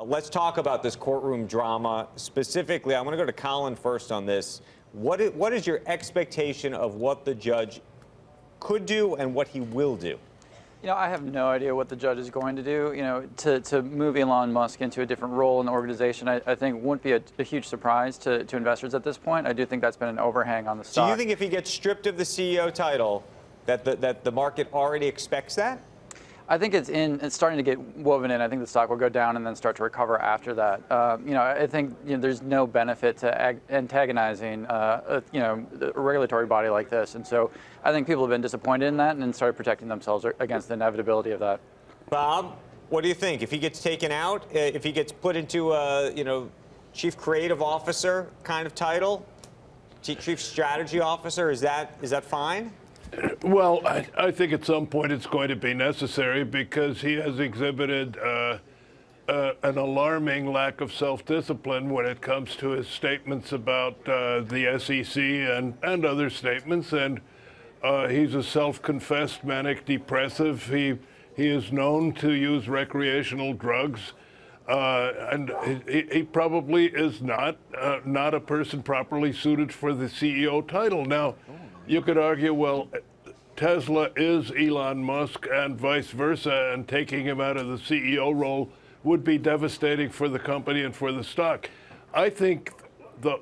Let's talk about this courtroom drama. Specifically, I'm going to go to Colin first on this. What is your expectation of what the judge could do and what he will do? You know, I have no idea what the judge is going to do. You know, to move Elon Musk into a different role in the organization, I think wouldn't be a huge surprise to investors at this point. I do think that's been an overhang on the stock. Do you think if he gets stripped of the CEO title, that the market already expects that? I think it's starting to get woven in. I think the stock will go down and then start to recover after that. You know, I think there's no benefit to antagonizing a regulatory body like this, and so I think people have been disappointed in that and then started protecting themselves against the inevitability of that. Bob, what do you think? If he gets taken out, if he gets put into a chief creative officer kind of title, chief strategy officer, is that fine? Well, I think at some point it's going to be necessary because he has exhibited an alarming lack of self-discipline when it comes to his statements about the S.E.C. and other statements. And he's a self-confessed manic depressive. He is known to use recreational drugs. And he probably is not a person properly suited for the CEO title. Now, you could argue, well, Tesla is Elon Musk and vice versa, and taking him out of the CEO role would be devastating for the company and for the stock. I think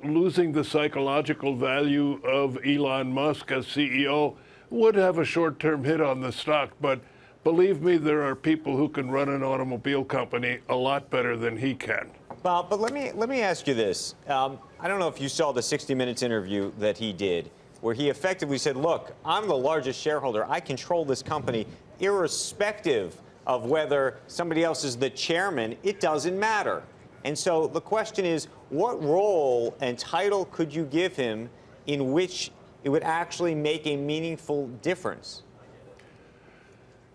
losing the psychological value of Elon Musk as CEO would have a short-term hit on the stock, but believe me, there are people who can run an automobile company a lot better than he can. Bob, but let me ask you this. I don't know if you saw the 60 Minutes interview that he did, where he effectively said, look, I'm the largest shareholder. I control this company irrespective of whether somebody else is the chairman. It doesn't matter. And so the question is, what role and title could you give him in which it would actually make a meaningful difference?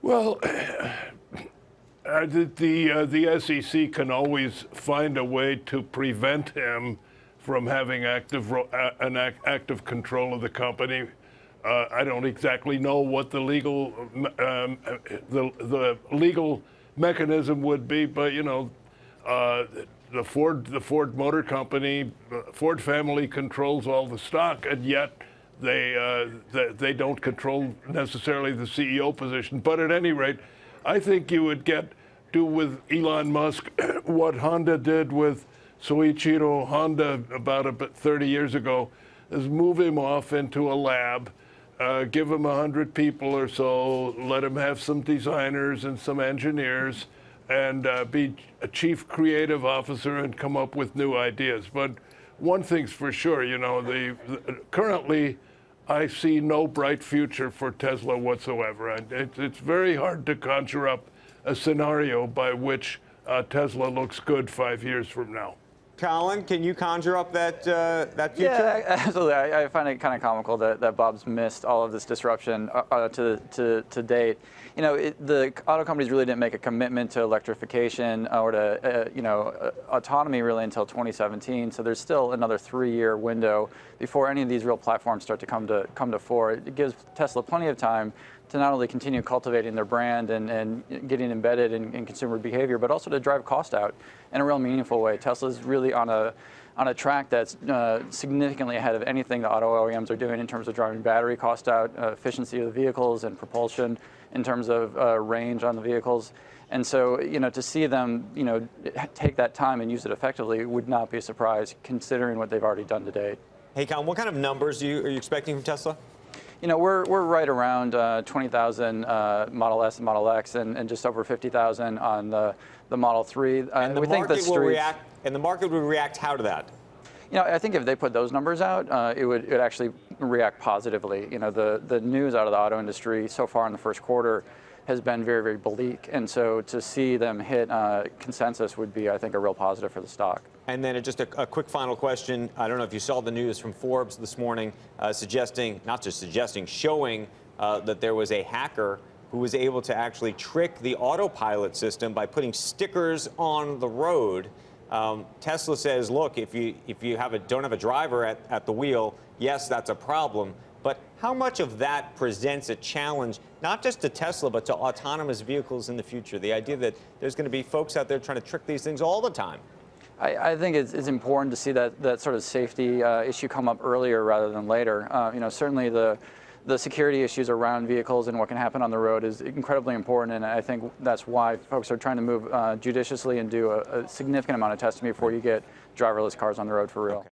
Well, the S.E.C. can always find a way to prevent him from having active control of the company. I don't exactly know what the legal mechanism would be, but the Ford Motor Company, Ford family controls all the stock, and yet they don't control necessarily the CEO position. But at any rate, I think you would do with Elon Musk what Honda did with Soichiro Honda about 30 years ago, is move him off into a lab, give him 100 people or so, let him have some designers and some engineers, and be a chief creative officer and come up with new ideas. But one thing's for sure, currently I see no bright future for Tesla whatsoever. And it's very hard to conjure up a scenario by which Tesla looks good 5 years from now. Colin, can you conjure up that future? Yeah, absolutely. I find it kind of comical that Bob's missed all of this disruption to date. The auto companies really didn't make a commitment to electrification or to autonomy really until 2017. So there's still another 3-year window before any of these real platforms start to come to fore. It gives Tesla plenty of time to not only continue cultivating their brand and getting embedded in consumer behavior, but also to drive cost out in a real meaningful way. Tesla's really on a track that's significantly ahead of anything the auto OEMs are doing in terms of driving battery cost out, efficiency of the vehicles, and propulsion in terms of range on the vehicles. And so, to see them, take that time and use it effectively would not be a surprise, considering what they've already done to date. Hey, Colin, what kind of numbers are you expecting from Tesla? We're right around 20,000 Model S and Model X, and just over 50,000 on the Model 3. And the market will react. And the market would react how to that? I think if they put those numbers out, it would actually react positively. The news out of the auto industry so far in the first quarter has been very, very bleak, and so to see them hit consensus would be, I think, a real positive for the stock. And then just a quick final question. I don't know if you saw the news from Forbes this morning showing that there was a hacker who was able to actually trick the autopilot system by putting stickers on the road. Tesla says, look, if you don't have a driver at the wheel, yes, that's a problem. But how much of that presents a challenge, not just to Tesla, but to autonomous vehicles in the future? The idea that there's going to be folks out there trying to trick these things all the time. I think it's important to see that sort of safety issue come up earlier rather than later. Certainly the security issues around vehicles and what can happen on the road is incredibly important, and I think that's why folks are trying to move judiciously and do a significant amount of testing before you get driverless cars on the road for real. Okay.